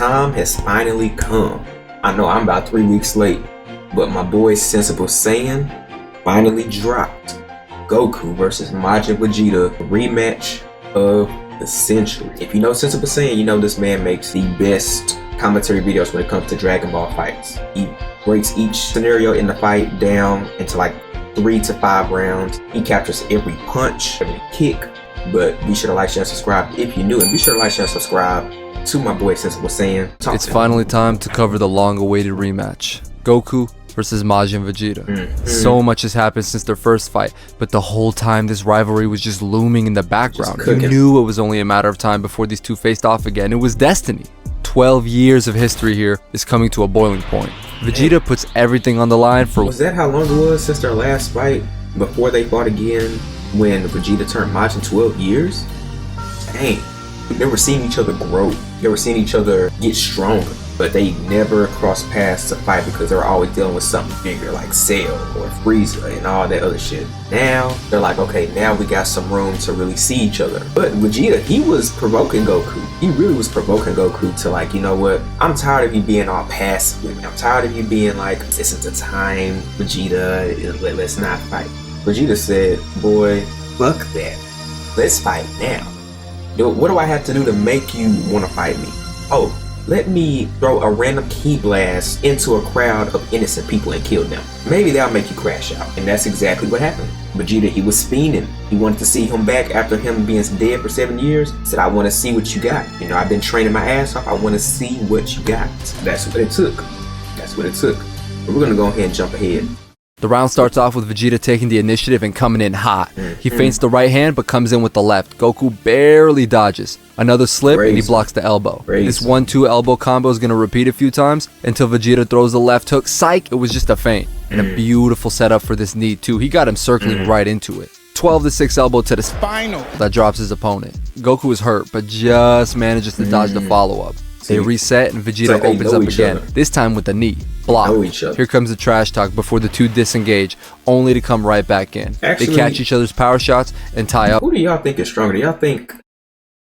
time has finally come. I know I'm about 3 weeks late, but my boy Sensible Saiyan finally dropped Goku versus Majin Vegeta rematch of the century. If you know Sensible Saiyan, you know this man makes the best commentary videos when it comes to Dragon Ball fights. He breaks each scenario in the fight down into like 3 to 5 rounds. He captures every punch, every kick. But be sure to like, share, and subscribe if you're new, and be sure to like, share, and subscribe to my boy Sensible Saiyan. It's finally time to cover the long-awaited rematch. Goku versus Majin Vegeta. So much has happened since their first fight, but the whole time this rivalry was just looming in the background. You knew it was only a matter of time before these two faced off again. It was destiny. 12 years of history here is coming to a boiling point. Vegeta puts everything on the line for... Was that how long it was since their last fight before they fought again when Vegeta turned Majin? 12 years? Dang. They were seeing each other grow. They were seeing each other get stronger. But they never crossed paths to fight because they were always dealing with something bigger like Cell or Frieza and all that other shit. Now, they're like, okay, now we got some room to really see each other. But Vegeta, he was provoking Goku. He really was provoking Goku to like, you know what? I'm tired of you being all passive with me. I'm tired of you being like, this is the time, Vegeta, let's not fight. Vegeta said, boy, fuck that. Let's fight now. What do I have to do to make you want to fight me? Oh, let me throw a random ki blast into a crowd of innocent people and kill them. Maybe that'll make you crash out. And that's exactly what happened. Vegeta, he was fiending. He wanted to see him back after him being dead for 7 years. He said, I want to see what you got. You know, I've been training my ass off. I want to see what you got. That's what it took. That's what it took. But we're going to go ahead and jump ahead. The round starts off with Vegeta taking the initiative and coming in hot. He feints the right hand but comes in with the left. Goku barely dodges. Another slip and he blocks the elbow. This 1-2 elbow combo is going to repeat a few times until Vegeta throws the left hook. Psych, it was just a feint. And a beautiful setup for this knee too. He got him circling right into it. 12-6 elbow to the spinal that drops his opponent. Goku is hurt but just manages to dodge the follow-up. They reset and Vegeta opens up again, this time with the knee. Block. Here comes the trash talk before the two disengage, only to come right back in. Actually, they catch each other's power shots and tie up. Who do y'all think is stronger? Do y'all think...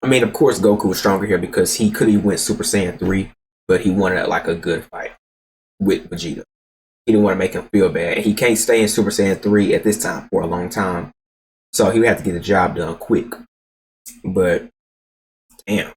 I mean, of course Goku was stronger here because he could have went Super Saiyan 3, but he wanted like a good fight with Vegeta. He didn't want to make him feel bad. And he can't stay in Super Saiyan 3 at this time for a long time. So he would have to get the job done quick. But, damn.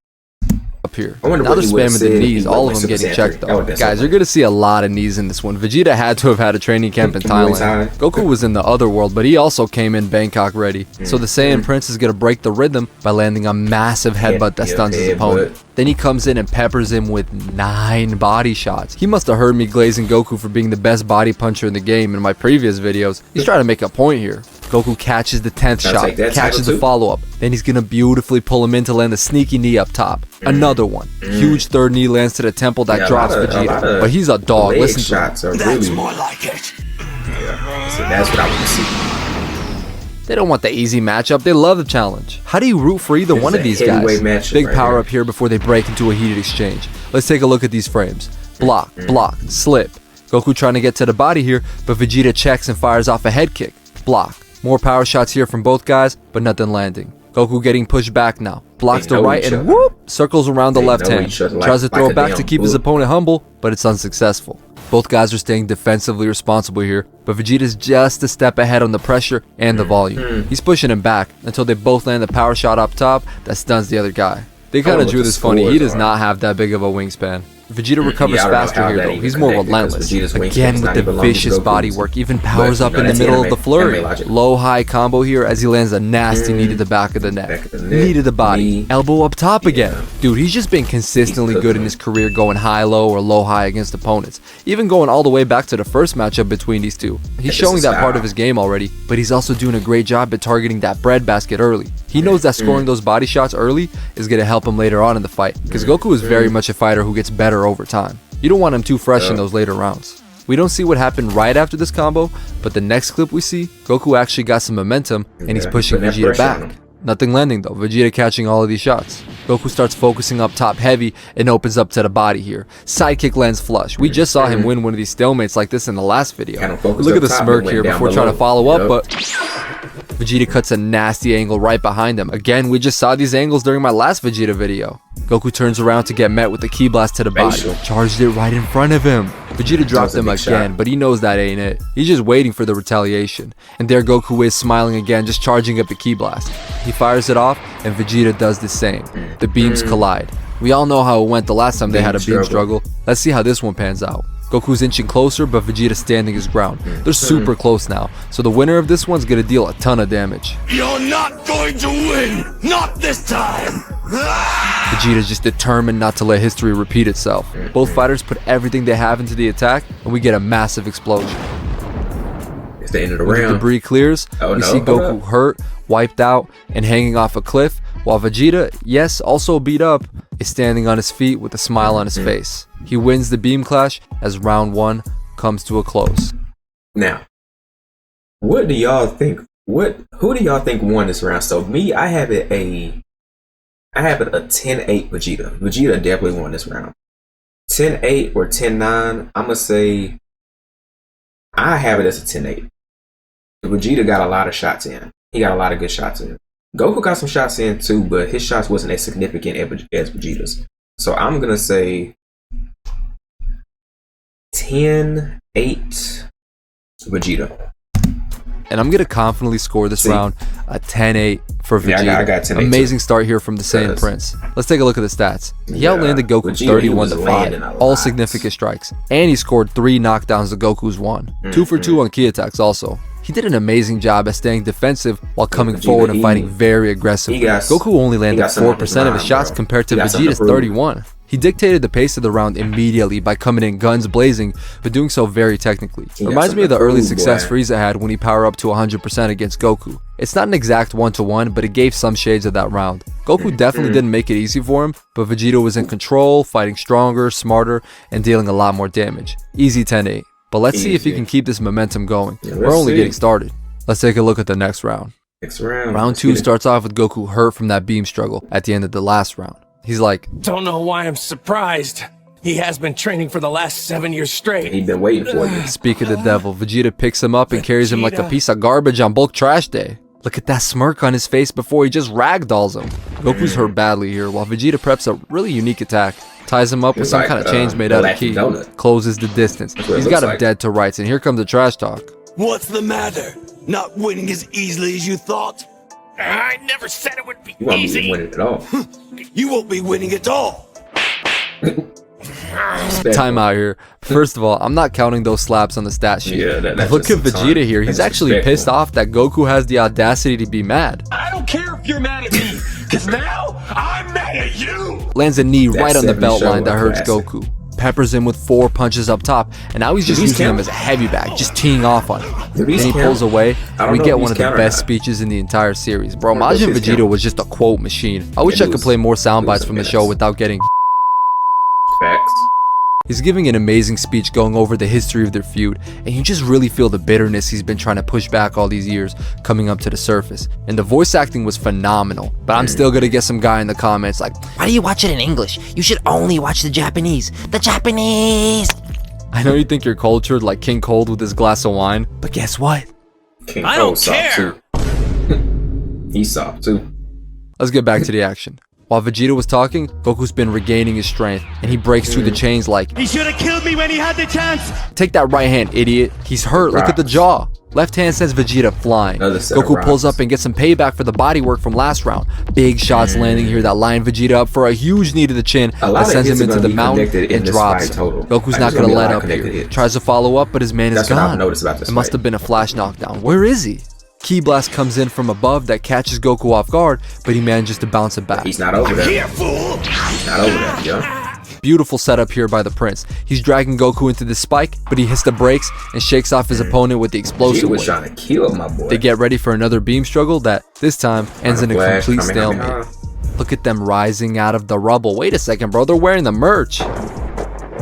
Up here. Now they're spamming the knees, all of them getting checked though. Guys, you're gonna see a lot of knees in this one. Vegeta had to have had a training camp in Thailand. Goku was in the other world, but he also came in Bangkok ready. So the Saiyan Prince is gonna break the rhythm by landing a massive headbutt that stuns his opponent. Then he comes in and peppers him with 9 body shots. He must have heard me glazing Goku for being the best body puncher in the game in my previous videos. He's trying to make a point here. Goku catches the 10th shot, catches the follow-up. Then he's gonna beautifully pull him in to land a sneaky knee up top. Another one. Huge third knee lands to the temple that drops Vegeta. But he's a dog. Listen to him. That's more like it. Yeah, so that's what I want to see. They don't want the easy matchup. They love the challenge. How do you root for either one of these guys? Big power up here before they break into a heated exchange. Let's take a look at these frames. Block, block, slip. Goku trying to get to the body here, but Vegeta checks and fires off a head kick. Block. More power shots here from both guys, but nothing landing. Goku getting pushed back now. Blocks the right and whoop! Circles around the left hand. Tries to throw it back to keep his opponent humble, but it's unsuccessful. Both guys are staying defensively responsible here, but Vegeta's just a step ahead on the pressure and the volume. He's pushing him back until they both land a power shot up top that stuns the other guy. They kind of drew this funny. He does not have that big of a wingspan. Vegeta recovers faster here though. He's more relentless. Again with the vicious body work, even powers up in the middle of the flurry. Low-high combo here as he lands a nasty knee to the back of the neck. Knee to the body. Elbow up top again. Dude, he's just been consistently good in his career going high-low or low-high against opponents. Even going all the way back to the first matchup between these two. He's showing that part of his game already, but he's also doing a great job at targeting that breadbasket early. He knows that scoring those body shots early is going to help him later on in the fight, because Goku is very much a fighter who gets better over time. You don't want him too fresh in those later rounds. We don't see what happened right after this combo, but the next clip we see, Goku actually got some momentum and he's pushing Vegeta back. Nothing landing though, Vegeta catching all of these shots. Goku starts focusing up top heavy and opens up to the body here. Sidekick lands flush. We just saw him win one of these stalemates like this in the last video. Look at the smirk here before trying to follow up, but Vegeta cuts a nasty angle right behind him. Again, we just saw these angles during my last Vegeta video. Goku turns around to get met with a ki blast to the body. Charged it right in front of him. Vegeta dropped him again, but he knows that ain't it. He's just waiting for the retaliation. And there Goku is, smiling again, just charging up the ki blast. He fires it off, and Vegeta does the same. The beams collide. We all know how it went the last time they had a beam struggle. Let's see how this one pans out. Goku's inching closer, but Vegeta's standing his ground. They're super close now, so the winner of this one's gonna deal a ton of damage. You're not going to win! Not this time! Vegeta's just determined not to let history repeat itself. Both fighters put everything they have into the attack, and we get a massive explosion. It's the end of the When the round. debris clears, we see Goku hurt, wiped out, and hanging off a cliff, while Vegeta, yes, also beat up, is standing on his feet with a smile on his face. He wins the beam clash as round 1 comes to a close. Now, what do y'all think? Who do y'all think won this round? So me, I have it a 10-8 Vegeta. Vegeta definitely won this round. 10-8 or 10-9. I'm gonna say I have it as a 10-8. Vegeta got a lot of shots in. He got a lot of good shots in. Goku got some shots in too, but his shots wasn't as significant as Vegeta's. So I'm gonna say 10-8 Vegeta. And I'm gonna confidently score this round a 10-8 for Vegeta. Yeah, I got 10-8 Amazing start here from the Saiyan Prince. Let's take a look at the stats. He outlanded Goku 31-5, all significant strikes, and he scored 3 knockdowns to Goku's 1. 2 for 2 on ki attacks also. He did an amazing job at staying defensive while coming forward and fighting very aggressively. Goku only landed 4% of his shots compared to Vegeta's 31. He dictated the pace of the round immediately by coming in guns blazing, but doing so very technically. Reminds me of the early success Frieza had when he powered up to 100% against Goku. It's not an exact 1-to-1, but it gave some shades of that round. Goku definitely didn't make it easy for him, but Vegeta was in control, fighting stronger, smarter, and dealing a lot more damage. Easy 10-8. But let's see if he can keep this momentum going. We're only getting started. Let's take a look at the next round. Round 2 starts off with Goku hurt from that beam struggle at the end of the last round. He's like, don't know why I'm surprised. He has been training for the last 7 years straight. He's been waiting for you. Speak of the devil, Vegeta picks him up and carries him like a piece of garbage on bulk trash day. Look at that smirk on his face before he just ragdolls him. Goku's hurt badly here, while Vegeta preps a really unique attack. Ties him up with some kind of chains made out of ki. Closes the distance. He's got him dead to rights, and here comes the trash talk. What's the matter? Not winning as easily as you thought? I never said it would be easy. You won't be winning at all. You won't be winning at all. Time out here. First of all, I'm not counting those slaps on the stat sheet. Yeah, look at Vegeta here. He's actually pissed off that Goku has the audacity to be mad. I don't care if you're mad at me, because now I'm mad at you. Lands a knee right on the belt line that hurts Goku. Peppers him with 4 punches up top, and now he's just using him as a heavy bag, just teeing off on him. Then he pulls away, and we get one of the best speeches in the entire series. Bro, Majin Vegeta was just a quote machine. I wish I could play more sound bites from the show without getting facts. He's giving an amazing speech going over the history of their feud, and you just really feel the bitterness he's been trying to push back all these years coming up to the surface. And the voice acting was phenomenal, but I'm still gonna get some guy in the comments like, why do you watch it in English? You should only watch the Japanese. The Japanese! I know you think you're cultured like King Cold with his glass of wine, but guess what? King Cold soft too. He's soft too. Let's get back to the action. While Vegeta was talking, Goku's been regaining his strength, and he breaks through the chains like, he should have killed me when he had the chance. Take that right hand, idiot. He's hurt. Look at the jaw. Left hand sends Vegeta flying. Goku pulls up and gets some payback for the bodywork from last round. Big shots landing here that line Vegeta up for a huge knee to the chin that sends him into the mountain and drops him. Goku's not going to let up here. Tries to follow up, but his man is gone. It must have been a flash knockdown. Where is he? Ki blast comes in from above that catches Goku off guard, but he manages to bounce it back. He's not over there. He's not over there, yo. Beautiful setup here by the Prince. He's dragging Goku into the spike, but he hits the brakes and shakes off his opponent with the explosive was trying to kill my boy. They get ready for another beam struggle that, this time, ends in a complete stalemate. Look at them rising out of the rubble. Wait a second, bro. They're wearing the merch.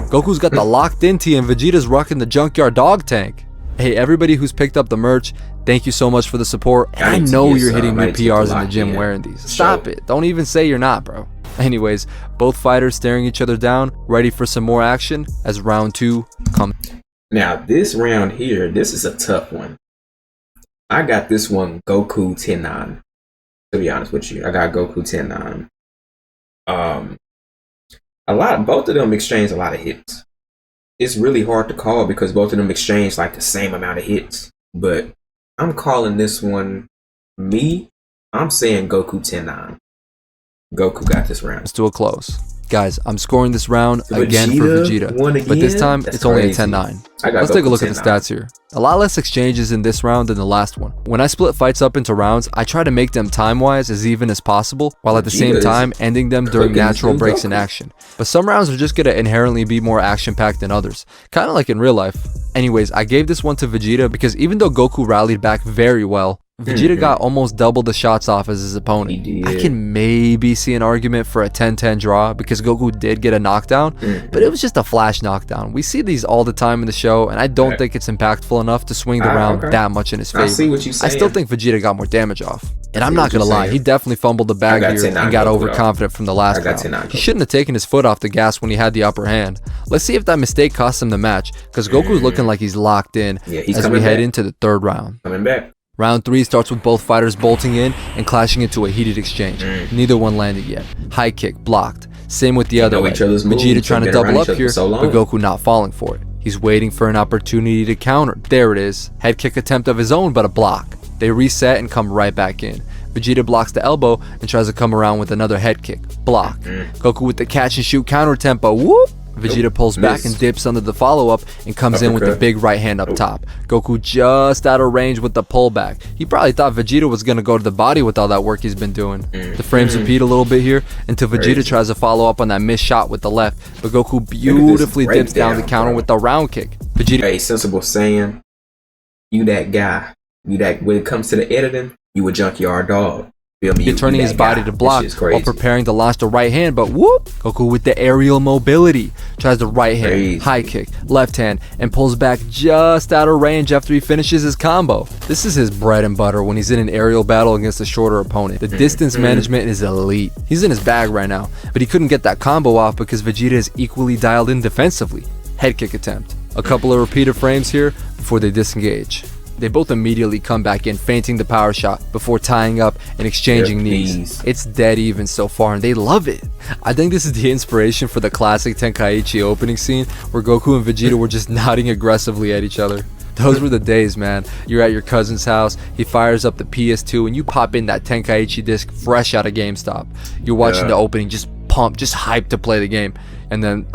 Goku's got the locked in tee and Vegeta's rocking the junkyard dog tank. Hey, everybody who's picked up the merch, thank you so much for the support. And I know you're hitting new PRs in the gym wearing these. Stop it. Don't even say you're not, bro. Anyways, both fighters staring each other down, ready for some more action as round 2 comes. Now, this round here, this is a tough one. I got this one Goku 10-9. To be honest with you, I got Goku 10-9. Both of them exchange a lot of hits. It's really hard to call because both of them exchange like the same amount of hits. But I'm calling this one I'm saying Goku 10-9. Goku got this round. Let's do a close. Guys, I'm scoring this round again for Vegeta, but this time it's only a 10-9. Let's take a look at the stats here. A lot less exchanges in this round than the last one. When I split fights up into rounds, I try to make them time-wise as even as possible, while at the same time ending them during natural breaks in action. But some rounds are just gonna inherently be more action-packed than others, kinda like in real life. Anyways, I gave this one to Vegeta because even though Goku rallied back very well, Vegeta got almost double the shots off as his opponent. I can maybe see an argument for a 10-10 draw because Goku did get a knockdown, but it was just a flash knockdown. We see these all the time in the show, and I don't think it's impactful enough to swing the round that much in his favor. I still think Vegeta got more damage off. And I'm not gonna lie, he definitely fumbled the bag here and got overconfident from the last round. He shouldn't have taken his foot off the gas when he had the upper hand. Let's see if that mistake cost him the match, because Goku's looking like he's locked in as we head into the third round. Coming back. Round 3 starts with both fighters bolting in and clashing into a heated exchange. Neither one landed yet. High kick, blocked. Same with the other way. Vegeta trying to double up here, but Goku not falling for it. He's waiting for an opportunity to counter. There it is. Head kick attempt of his own, but a block. They reset and come right back in. Vegeta blocks the elbow and tries to come around with another head kick. Block. Goku with the catch and shoot counter tempo. Whoop! Vegeta pulls back and dips under the follow-up and comes in with the big right hand up top. Goku just out of range with the pullback. He probably thought Vegeta was going to go to the body with all that work he's been doing. The frames repeat a little bit here until Vegeta tries to follow up on that missed shot with the left, but Goku beautifully dips down the counter with the round kick. Vegeta, hey, sensible saying, you that guy. You that, when it comes to the editing, you a junkyard dog. Turning his body to block while preparing to launch the right hand, but whoop! Goku with the aerial mobility tries the right hand, high kick, left hand, and pulls back just out of range after he finishes his combo. This is his bread and butter when he's in an aerial battle against a shorter opponent. The distance management is elite. He's in his bag right now, but he couldn't get that combo off because Vegeta is equally dialed in defensively. Head kick attempt. A couple of repeated frames here before they disengage. They both immediately come back in, feinting the power shot before tying up and exchanging knees. It's dead even so far, and they love it. I think this is the inspiration for the classic Tenkaichi opening scene where Goku and Vegeta were just nodding aggressively at each other. Those were the days, man. You're at your cousin's house, he fires up the PS2, and you pop in that Tenkaichi disc fresh out of GameStop. You're watching the opening, just pumped, just hyped to play the game, and then...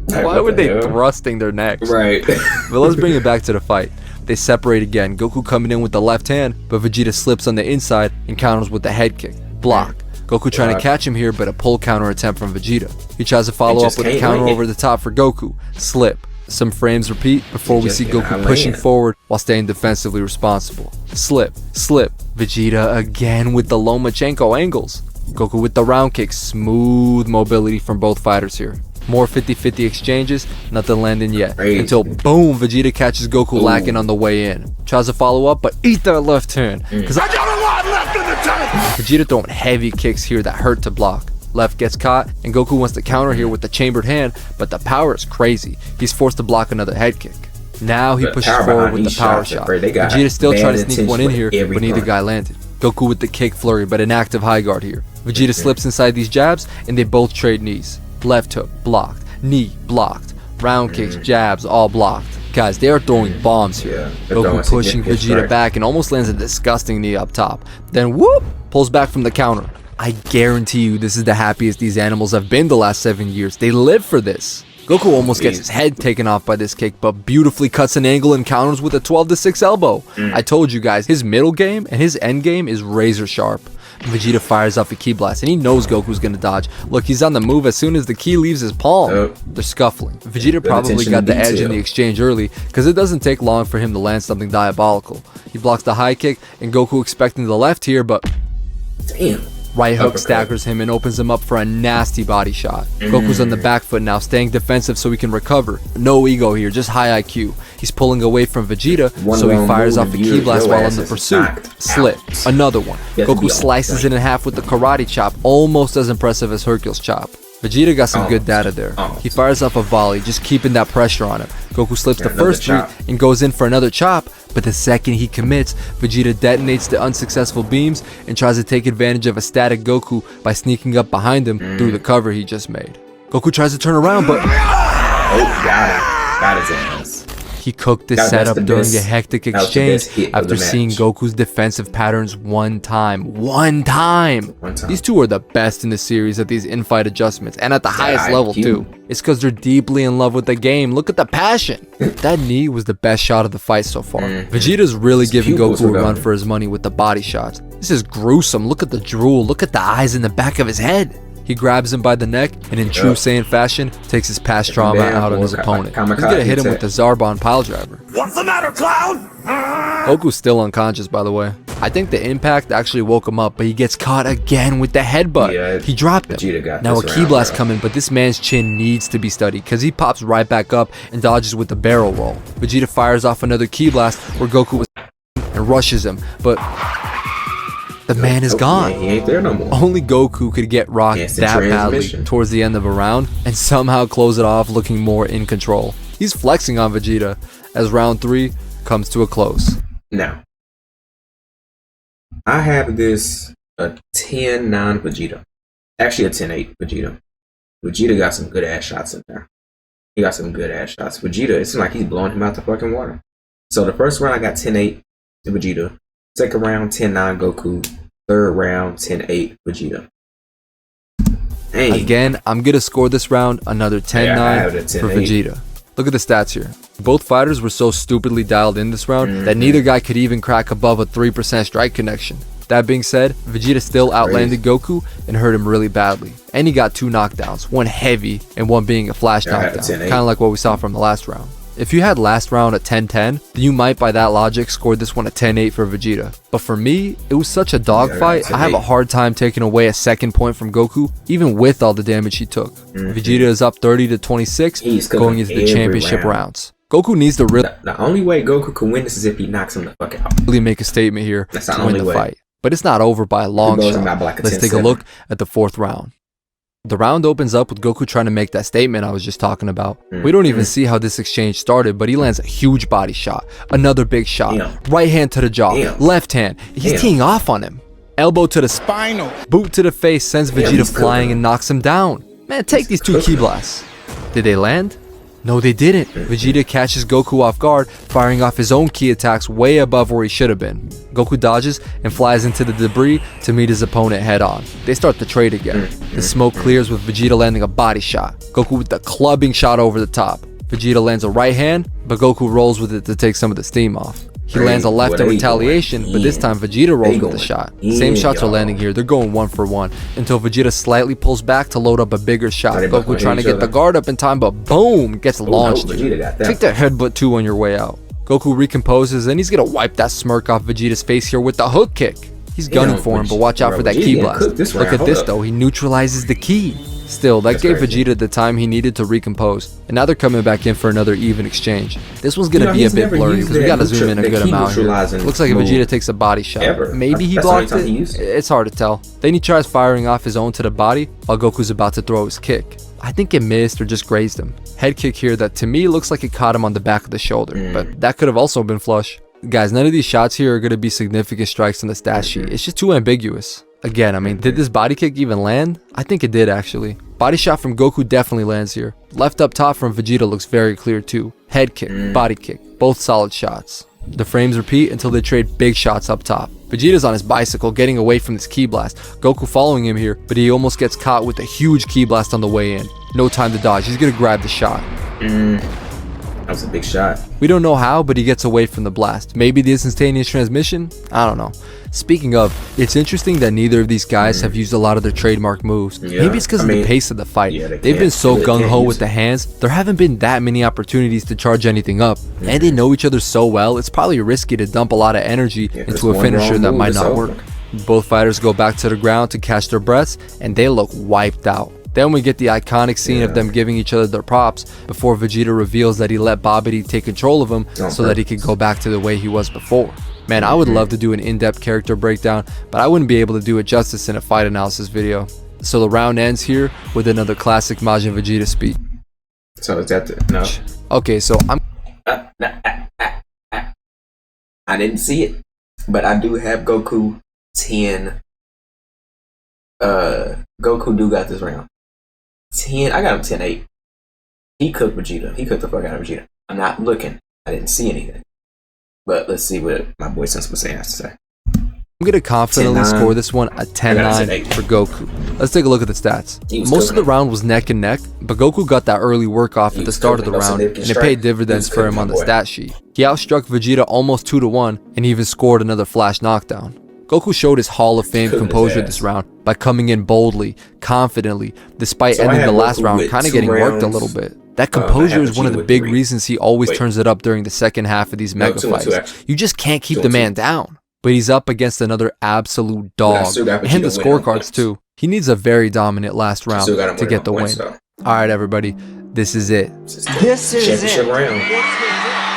Why were they thrusting their necks? Right. But let's bring it back to the fight. They separate again, Goku coming in with the left hand, but Vegeta slips on the inside and counters with the head kick. Block. Goku trying to catch him here, but a pull counter attempt from Vegeta. He tries to follow up with a counter over the top for Goku. Slip. Some frames repeat before we see Goku pushing forward while staying defensively responsible. Slip. Slip. Vegeta again with the Lomachenko angles. Goku with the round kick. Smooth mobility from both fighters here. More 50-50 exchanges, nothing landing yet. Until boom, Vegeta catches Goku lacking on the way in. Tries to follow up, but eat that left hand. Cause I got a lot left in the tank! Vegeta throwing heavy kicks here that hurt to block. Left gets caught, and Goku wants to counter here with the chambered hand, but the power is crazy. He's forced to block another head kick. Now he pushes forward with the power shot. Vegeta still trying to sneak one in here, but neither guy landed. Goku with the kick flurry, but an active high guard here. Vegeta slips inside these jabs, and they both trade knees. Left hook, blocked. Knee, blocked. Round kicks, jabs, all blocked. Guys, they are throwing bombs here. Goku pushing Vegeta back and almost lands a disgusting knee up top. Then whoop! Pulls back from the counter. I guarantee you this is the happiest these animals have been the last 7 years. They live for this. Goku almost gets his head taken off by this kick, but beautifully cuts an angle and counters with a 12-6 elbow. I told you guys, his middle game and his end game is razor sharp. Vegeta fires off a ki blast, and he knows Goku's gonna dodge. Look, he's on the move as soon as the ki leaves his palm. They're scuffling. Vegeta probably got the edge in the exchange early, because it doesn't take long for him to land something diabolical. He blocks the high kick, and Goku expecting the left here, but... Damn. Right hook staggers him and opens him up for a nasty body shot. Goku's on the back foot now, staying defensive so he can recover. No ego here, just high IQ. He's pulling away from Vegeta, so he fires off a ki blast while in the pursuit. Slip. Another one. Goku slices it in half with the karate chop, almost as impressive as Hercule's chop. Vegeta got some good data there. He fires off a volley, just keeping that pressure on him. Goku slips the first three and goes in for another chop, but the second he commits, Vegeta detonates the unsuccessful beams and tries to take advantage of a static Goku by sneaking up behind him through the cover he just made. Goku tries to turn around, but got his ass. He cooked this setup during a hectic exchange after seeing Goku's defensive patterns one time. These two are the best in the series at these in-fight adjustments, and at the highest level too. It's because they're deeply in love with the game. Look at the passion. That knee was the best shot of the fight so far. Vegeta's really giving Goku a run for his money with the body shots. This is gruesome. Look at the drool. Look at the eyes in the back of his head. He grabs him by the neck and in true Saiyan fashion, takes his past trauma out on his opponent. He's gonna hit him with the Zarbon piledriver. What's the matter, clown? Goku's still unconscious, by the way. I think the impact actually woke him up, but he gets caught again with the headbutt. He dropped him. Now a ki blast coming, but this man's chin needs to be studied because he pops right back up and dodges with the barrel roll. Vegeta fires off another ki blast where Goku was and rushes him, but the man is gone. He ain't there no more. Only Goku could get rocked that badly towards the end of a round and somehow close it off looking more in control. He's flexing on Vegeta as round 3 comes to a close. Now, I have this a 10-9 Vegeta. Actually a 10-8 Vegeta. Vegeta got some good ass shots in there. He got some good ass shots. Vegeta, it seems like he's blowing him out the fucking water. So the first round I got 10-8 to Vegeta. Second round, 10-9 Goku. Third round, 10-8 Vegeta. Dang. Again, I'm going to score this round another 10-9 for Vegeta. Look at the stats here. Both fighters were so stupidly dialed in this round that neither guy could even crack above a 3% strike connection. That being said, Vegeta still outlanded Goku and hurt him really badly. And he got 2 knockdowns, one heavy and one being a flash knockdown, kind of like what we saw from the last round. If you had last round a 10-10, then you might by that logic score this one a 10-8 for Vegeta. But for me, it was such a dogfight, I have a hard time taking away a second point from Goku, even with all the damage he took. Vegeta is up 30-26 going into the championship rounds. Goku needs to really... The only way Goku can win this is if he knocks him the fuck out. Really make a statement here to win the fight. But it's not over by a long shot. Let's take a look at the 4th round. The round opens up with Goku trying to make that statement I was just talking about. We don't even see how this exchange started, but he lands a huge body shot. Another big shot. Right hand to the jaw. Left hand. He's teeing off on him. Elbow to the spinal. Boot to the face sends Vegeta flying and knocks him down. Man, take these 2 ki blasts. Did they land? No, they didn't. Vegeta catches Goku off guard, firing off his own ki attacks way above where he should have been. Goku dodges and flies into the debris to meet his opponent head on. They start the trade again. The smoke clears with Vegeta landing a body shot. Goku with the clubbing shot over the top. Vegeta lands a right hand, but Goku rolls with it to take some of the steam off. He lands a left in retaliation, but this time Vegeta rolls with the shot. Same shots are landing here, they're going 1 for 1, until Vegeta slightly pulls back to load up a bigger shot. Goku trying to get the guard up in time, but boom, gets launched. Take that headbutt 2 on your way out. Goku recomposes, and he's gonna wipe that smirk off Vegeta's face here with the hook kick. He's gunning for him, but watch out for that ki blast. Look at this though, he neutralizes the ki. Still, that gave Vegeta the time he needed to recompose, and now they're coming back in for another even exchange. This one's gonna be a bit blurry because we gotta zoom in a good amount here. Looks like Vegeta takes a body shot. Maybe he blocked it. It's hard to tell. Then he tries firing off his own to the body while Goku's about to throw his kick. I think it missed or just grazed him. Head kick here that to me looks like it caught him on the back of the shoulder, but that could have also been flush. Guys, none of these shots here are going to be significant strikes on the stat sheet. It's just too ambiguous. Again, I mean, did this body kick even land? I think it did actually. Body shot from Goku definitely lands here. Left up top from Vegeta looks very clear too. Head kick, body kick, both solid shots. The frames repeat until they trade big shots up top. Vegeta's on his bicycle getting away from this ki blast. Goku following him here, but he almost gets caught with a huge ki blast on the way in. No time to dodge, he's gonna grab the shot. That was a big shot. We don't know how, but he gets away from the blast. Maybe the instantaneous transmission? I don't know. Speaking of, it's interesting that neither of these guys have used a lot of their trademark moves. Maybe it's because of the pace of the fight. They've been so gung-ho with the hands, there haven't been that many opportunities to charge anything up. And they know each other so well, it's probably risky to dump a lot of energy into a finisher that might not work. Both fighters go back to the ground to catch their breaths, and they look wiped out. Then we get the iconic scene of them giving each other their props before Vegeta reveals that he let Babidi take control of him so that he could go back to the way he was before. Man, I would love to do an in-depth character breakdown, but I wouldn't be able to do it justice in a fight analysis video. So the round ends here with another classic Majin Vegeta speech. So is that the, no? Okay, so I didn't see it, but I do have Goku 10. Goku do got this round. 10. I got him 10-8. He cooked Vegeta. He cooked the fuck out of Vegeta. I'm not looking. I didn't see anything. But let's see what my boy Sensible has to say. I'm going to confidently score this one a 10-9 for Goku. Let's take a look at the stats. Most of the round was neck and neck, but Goku got that early work off at the start of the round, and it paid dividends for him on the stat sheet. He outstruck Vegeta almost 2-1, and he even scored another flash knockdown. Goku showed his Hall of Fame composure this round by coming in boldly, confidently, despite ending the last round kind of getting worked a little bit. That composure is one of the big reasons he always turns it up during the second half of these mega fights. You just can't keep the man down. But he's up against another absolute dog, and the scorecards too. He needs a very dominant last round to get the win. Alright everybody, this is it. This is Championship it. round.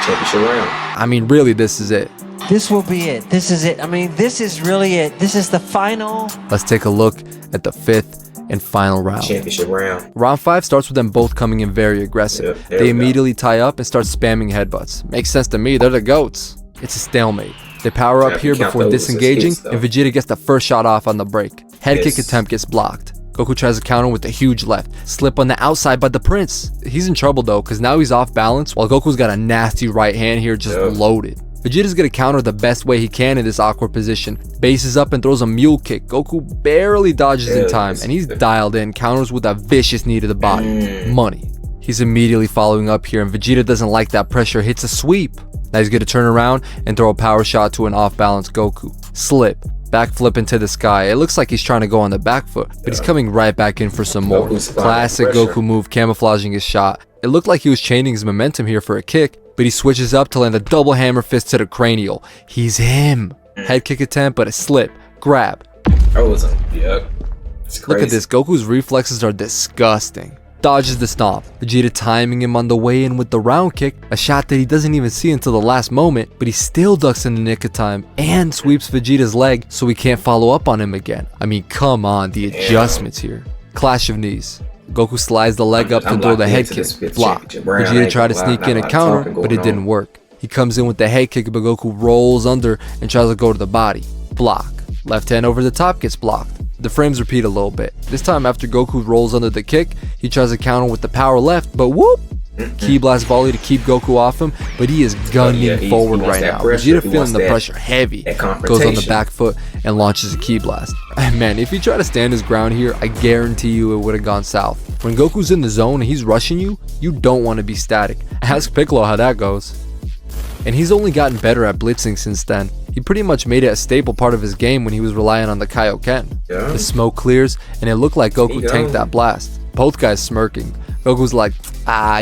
Championship round. I mean, really, this is it. This will be it. This is it. I mean, this is really it. This is the final. Let's take a look at the 5th and final round. Championship round. Round 5 starts with them both coming in very aggressive. They immediately tie up and start spamming headbutts. Makes sense to me, they're the GOATs. It's a stalemate. They power up here before disengaging, and Vegeta gets the first shot off on the break. Head kick attempt gets blocked. Goku tries to counter with a huge left. Slip on the outside by the Prince. He's in trouble though, because now he's off balance, while Goku's got a nasty right hand here just loaded. Vegeta's gonna counter the best way he can in this awkward position. Bases up and throws a mule kick. Goku barely dodges in time, and he's dialed in. Counters with a vicious knee to the body. Money. He's immediately following up here, and Vegeta doesn't like that pressure, hits a sweep. Now he's gonna turn around and throw a power shot to an off-balance Goku. Slip. Backflip into the sky. It looks like he's trying to go on the back foot, but he's coming right back in for some more. Classic Goku move, camouflaging his shot. It looked like he was chaining his momentum here for a kick, but he switches up to land a double hammer fist to the cranial. He's him. Head kick attempt, but a slip. Grab. Look at this. Goku's reflexes are disgusting. Dodges the stomp. Vegeta timing him on the way in with the round kick, a shot that he doesn't even see until the last moment, but he still ducks in the nick of time and sweeps Vegeta's leg so he can't follow up on him again. I mean, come on, the adjustments here. Clash of knees. Goku slides the leg up to throw the head kick. Block. Vegeta tried to sneak in a counter, but it didn't work. He comes in with the head kick, but Goku rolls under and tries to go to the body. Block. Left hand over the top gets blocked. The frames repeat a little bit. This time after Goku rolls under the kick, he tries to counter with the power left, but whoop! Ki blast volley to keep Goku off him, but he is gunning forward right now. Vegeta feeling the pressure heavy, goes on the back foot and launches a Ki blast. Man, if he tried to stand his ground here, I guarantee you it would have gone south. When Goku's in the zone and he's rushing you, you don't want to be static. Ask Piccolo how that goes. And he's only gotten better at blitzing since then. He pretty much made it a staple part of his game when he was relying on the Kaioken. The smoke clears, and it looked like Goku tanked that blast. Both guys smirking. Goku's like,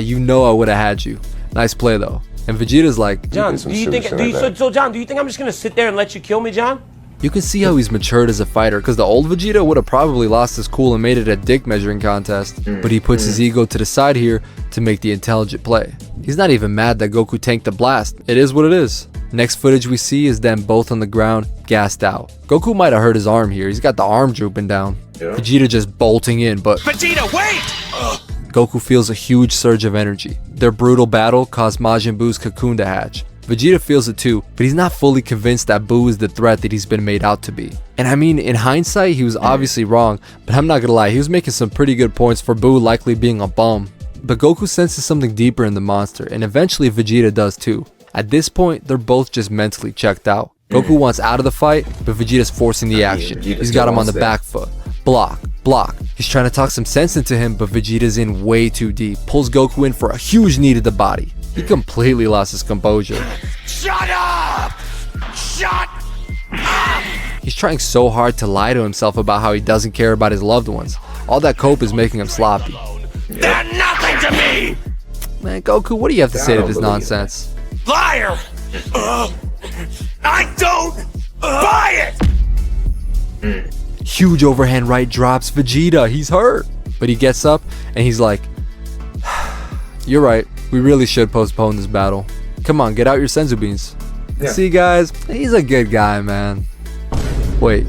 you know I would have had you. Nice play though. And Vegeta's like, John, do you think I'm just gonna sit there and let you kill me, John? You can see how he's matured as a fighter, because the old Vegeta would have probably lost his cool and made it a dick measuring contest. But he puts his ego to the side here to make the intelligent play. He's not even mad that Goku tanked the blast. It is what it is. Next footage we see is them both on the ground, gassed out. Goku might have hurt his arm here. He's got the arm drooping down. Vegeta just bolting in, but Vegeta, wait! Goku feels a huge surge of energy. Their brutal battle caused Majin Buu's cocoon to hatch. Vegeta feels it too, but he's not fully convinced that Buu is the threat that he's been made out to be. And I mean, in hindsight, he was obviously wrong, but I'm not gonna lie, he was making some pretty good points for Buu likely being a bum. But Goku senses something deeper in the monster, and eventually Vegeta does too. At this point, they're both just mentally checked out. Goku wants out of the fight, but Vegeta's forcing the action. He's got him on the back foot. Block, block. He's trying to talk some sense into him, but Vegeta's in way too deep. Pulls Goku in for a huge knee to the body. He completely lost his composure. Shut up! Shut up! He's trying so hard to lie to himself about how he doesn't care about his loved ones. All that cope is making him sloppy. They're nothing to me! Man, Goku, what do you have to say to this nonsense? Liar! I don't buy it! Huge overhand right drops Vegeta. He's hurt. But he gets up and he's like, you're right. We really should postpone this battle. Come on, get out your senzu beans. See, guys, he's a good guy, man. Wait.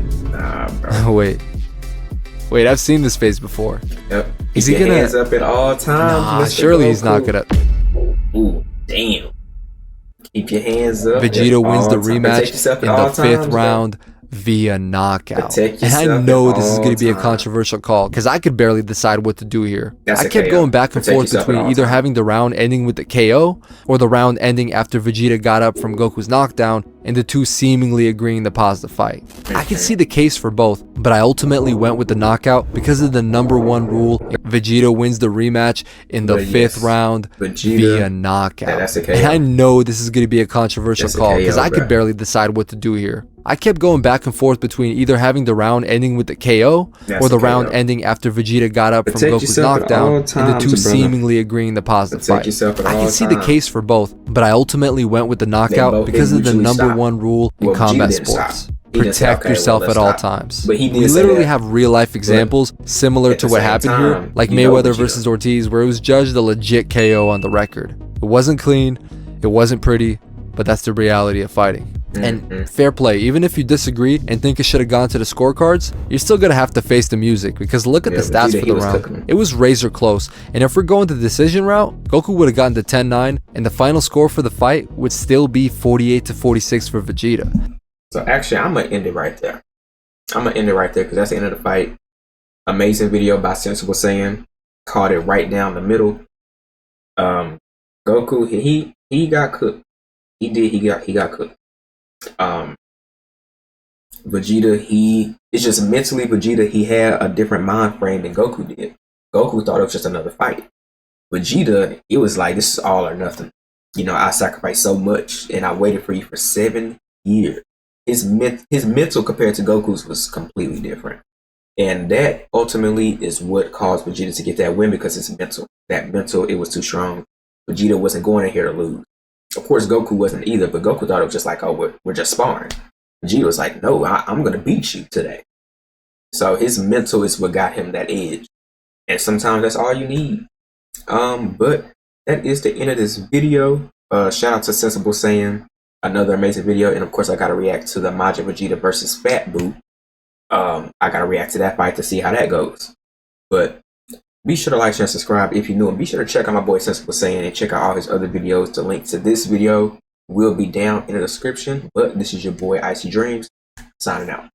Wait. Wait, I've seen this phase before. Yep. Is he gonna hands up at all times? Nah, surely he's not gonna. Ooh, damn. Keep your hands up. Vegeta wins the rematch in the 5th round via knockout. And I know this is going to be a controversial call because I could barely decide what to do here. I kept going back and forth between either having the round ending with the KO or the round ending after Vegeta got up from Goku's knockdown, and the two seemingly agreeing to pause the fight. I can see the case for both, but I ultimately went with the knockout because of the #1 rule. Vegeta wins the rematch in the 5th round via knockout. And I know this is going to be a controversial call because I could barely decide what to do here. I kept going back and forth between either having the round ending with the KO or the round ending after Vegeta got up from Goku's knockdown, and the two seemingly agreeing to pause the fight. I can see the case for both, but I ultimately went with the knockout because of the #1 rule in combat sports. Protect yourself at all times. We literally have real life examples similar to what happened here, like Mayweather versus Ortiz, where it was judged a legit KO on the record. It wasn't clean, it wasn't pretty, but that's the reality of fighting. And fair play, even if you disagree and think it should have gone to the scorecards, you're still gonna have to face the music because look at the stats for the round. It was razor close, and if we're going the decision route, Goku would have gotten to 10-9, and the final score for the fight would still be 48-46 for Vegeta. So actually, I'm gonna end it right there. Because that's the end of the fight. Amazing video by Sensible Saiyan. Caught it right down the middle. Goku, he got cooked. He got cooked. Vegeta, it's just mentally Vegeta, he had a different mind frame than Goku did. Goku thought it was just another fight. Vegeta, it was like, this is all or nothing. You know, I sacrificed so much and I waited for you for 7 years. His mental compared to Goku's was completely different. And that ultimately is what caused Vegeta to get that win, because it's mental. That mental, it was too strong. Vegeta wasn't going in here to lose. Of course, Goku wasn't either, but Goku thought it was just like, oh, we're just sparring. Vegeta was like, no, I'm going to beat you today. So his mental is what got him that edge. And sometimes that's all you need. But that is the end of this video. Shout out to Sensible Saiyan. Another amazing video. And of course, I got to react to the Majin Vegeta versus Fat Boo. I got to react to that fight to see how that goes. But be sure to like, share, and subscribe if you're new. And be sure to check out my boy Sensible Saiyan and check out all his other videos. The link to this video will be down in the description. But this is your boy Icy Dreams, signing out.